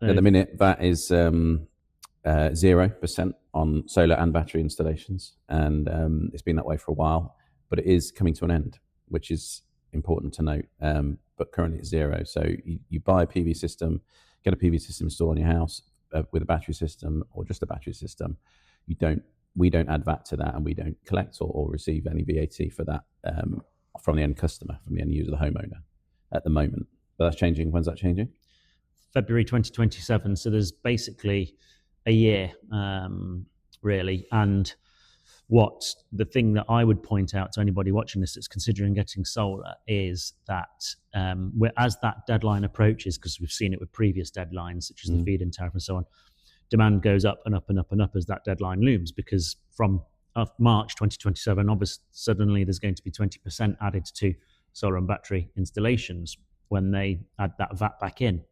At the minute, VAT is 0% on solar and battery installations, and it's been that way for a while, but it is coming to an end, which is important to note. But currently it's zero. So you buy a PV system, get a PV system installed on your house with a battery system or just a battery system. We don't add VAT to that, and we don't collect or receive any VAT for that from the end customer, from the end user, the homeowner, at the moment. But that's changing. When's that changing? February 2027. So there's basically a year, really. And the thing that I would point out to anybody watching this that's considering getting solar is that as that deadline approaches, because we've seen it with previous deadlines, such as the feed-in tariff and so on, demand goes up and up and up and up as that deadline looms, because from March 2027, obviously, suddenly there's going to be 20% added to solar and battery installations when they add that VAT back in.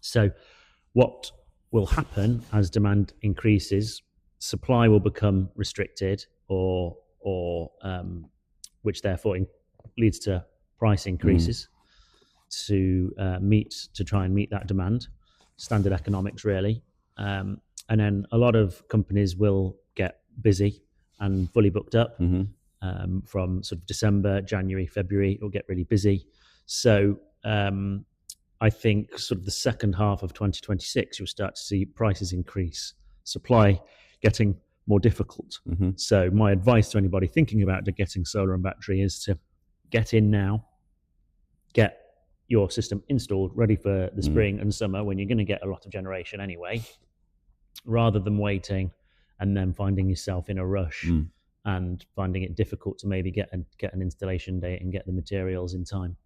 So what will happen as demand increases, supply will become restricted, or which therefore leads to price increases to try and meet that demand. Standard economics, really. And then a lot of companies will get busy and fully booked up from sort of December, January, February. It'll get really busy. So I think sort of the second half of 2026, you'll start to see prices increase, supply getting more difficult. So my advice to anybody thinking about getting solar and battery is to get in now, get your system installed, ready for the spring and summer, when you're going to get a lot of generation anyway, rather than waiting and then finding yourself in a rush and finding it difficult to maybe get an installation date and get the materials in time.